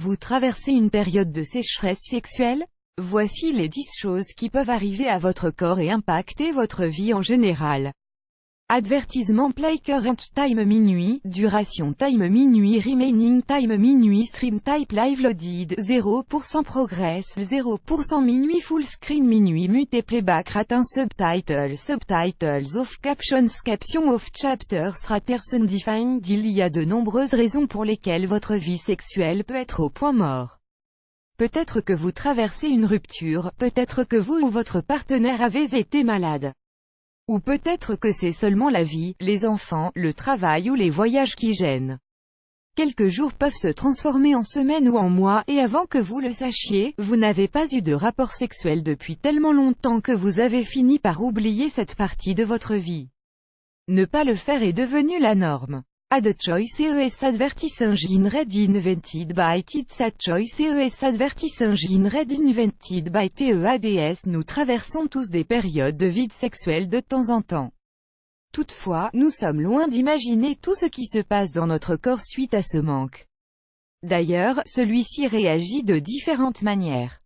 Vous traversez une période de sécheresse sexuelle? Voici les 10 choses qui peuvent arriver à votre corps et impacter votre vie en général. Avertissement: play current time minuit, duration time minuit, remaining time minuit, stream type live loaded 0% progress 0% minuit, full screen minuit, mute playback rate subtitles off, captions off, chapters raters undefined. Il y a de nombreuses raisons pour lesquelles votre vie sexuelle peut être au point mort. Peut-être que vous traversez une rupture, peut-être que vous ou votre partenaire avez été malade. Ou peut-être que c'est seulement la vie, les enfants, le travail ou les voyages qui gênent. Quelques jours peuvent se transformer en semaines ou en mois, et avant que vous le sachiez, vous n'avez pas eu de rapport sexuel depuis tellement longtemps que vous avez fini par oublier cette partie de votre vie. Ne pas le faire est devenu la norme. Ad choice ES advertis engine red invented by TEADS. Ad choice ES advertis engine red invented by TEADS. Nous traversons tous des périodes de vide sexuel de temps en temps. Toutefois, nous sommes loin d'imaginer tout ce qui se passe dans notre corps suite à ce manque. D'ailleurs, celui-ci réagit de différentes manières.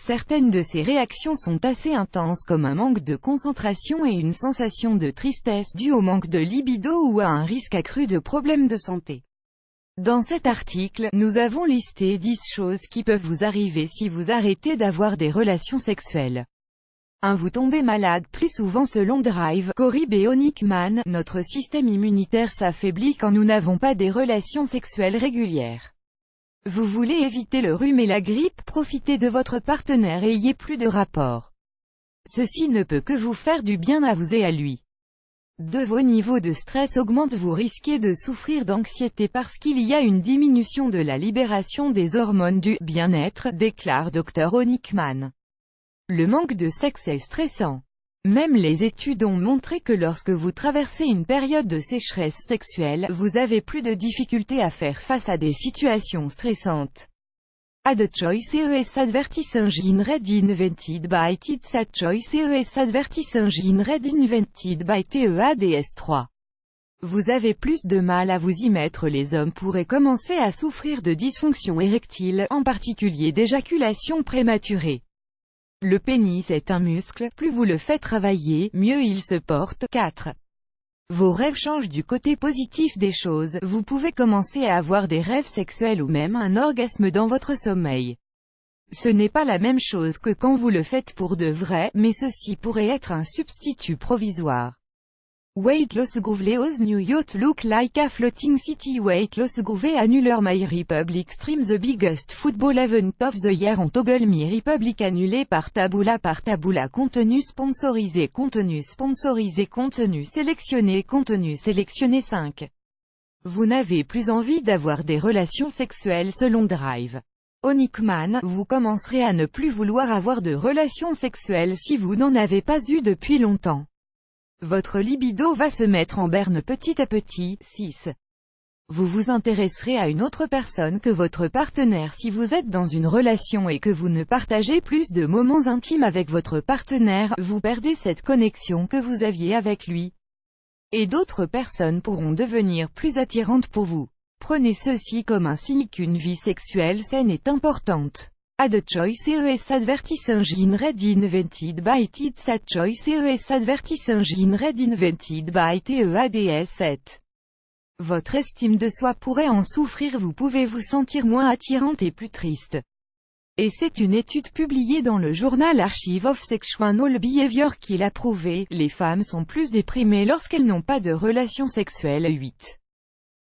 Certaines de ces réactions sont assez intenses, comme un manque de concentration et une sensation de tristesse due au manque de libido ou à un risque accru de problèmes de santé. Dans cet article, nous avons listé 10 choses qui peuvent vous arriver si vous arrêtez d'avoir des relations sexuelles. 1. Vous tombez malade plus souvent. Selon Drive, Cory B. Onickman, notre système immunitaire s'affaiblit quand nous n'avons pas des relations sexuelles régulières. Vous voulez éviter le rhume et la grippe? Profitez de votre partenaire et ayez plus de rapports. Ceci ne peut que vous faire du bien à vous et à lui. 2. Vos niveaux de stress augmentent. Vous risquez de souffrir d'anxiété parce qu'il y a une diminution de la libération des hormones du bien-être, déclare Dr. Onickman. Le manque de sexe est stressant. Même les études ont montré que lorsque vous traversez une période de sécheresse sexuelle, vous avez plus de difficultés à faire face à des situations stressantes. Ad choice ES advertis engine red invented by TEADS. Ad choice ES advertis engine red invented by TEADS. 3. Vous avez plus de mal à vous y mettre. Les hommes pourraient commencer à souffrir de dysfonction érectile, en particulier d'éjaculation prématurée. Le pénis est un muscle, plus vous le faites travailler, mieux il se porte. 4. Vos rêves changent du côté positif des choses, vous pouvez commencer à avoir des rêves sexuels ou même un orgasme dans votre sommeil. Ce n'est pas la même chose que quand vous le faites pour de vrai, mais ceci pourrait être un substitut provisoire. Weight loss Google's new yacht look like a floating city. Weight loss Google annuler My Republic stream. The biggest football event of the year on Toggle My Republic annulé par Taboola. Contenu sponsorisé, contenu sélectionné, contenu sélectionné. 5. Vous n'avez plus envie d'avoir des relations sexuelles. Selon Drive, Onickman, vous commencerez à ne plus vouloir avoir de relations sexuelles si vous n'en avez pas eu depuis longtemps. Votre libido va se mettre en berne petit à petit. 6. Vous vous intéresserez à une autre personne que votre partenaire si vous êtes dans une relation et que vous ne partagez plus de moments intimes avec votre partenaire, vous perdez cette connexion que vous aviez avec lui. Et d'autres personnes pourront devenir plus attirantes pour vous. Prenez ceci comme un signe qu'une vie sexuelle saine est importante. Ad choice ES advertis engine red invented by TEADS. Ad choice ES advertis engine red invented by TEADS. 7. Votre estime de soi pourrait en souffrir. Vous pouvez vous sentir moins attirante et plus triste. Et c'est une étude publiée dans le journal Archive of Sexual Behavior qui l'a prouvé, les femmes sont plus déprimées lorsqu'elles n'ont pas de relations sexuelles. 8.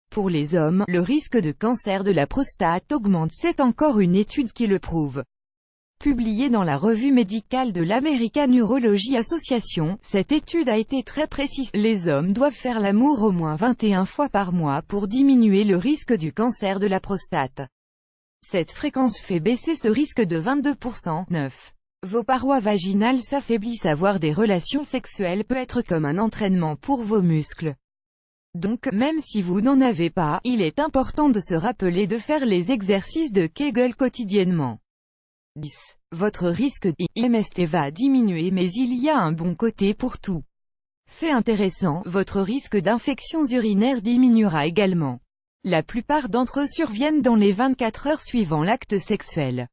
Pour les hommes, le risque de cancer de la prostate augmente. C'est encore une étude qui le prouve. Publiée dans la revue médicale de l'American Urology Association, cette étude a été très précise. Les hommes doivent faire l'amour au moins 21 fois par mois pour diminuer le risque du cancer de la prostate. Cette fréquence fait baisser ce risque de 22%. 9. Vos parois vaginales s'affaiblissent. Avoir des relations sexuelles peut être comme un entraînement pour vos muscles. Donc, même si vous n'en avez pas, il est important de se rappeler de faire les exercices de Kegel quotidiennement. 10. Votre risque d'IMST va diminuer, mais il y a un bon côté pour tout. Fait intéressant, votre risque d'infections urinaires diminuera également. La plupart d'entre eux surviennent dans les 24 heures suivant l'acte sexuel.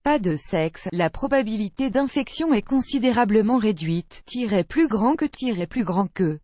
Pas de sexe, la probabilité d'infection est considérablement réduite, plus grand que plus grand que.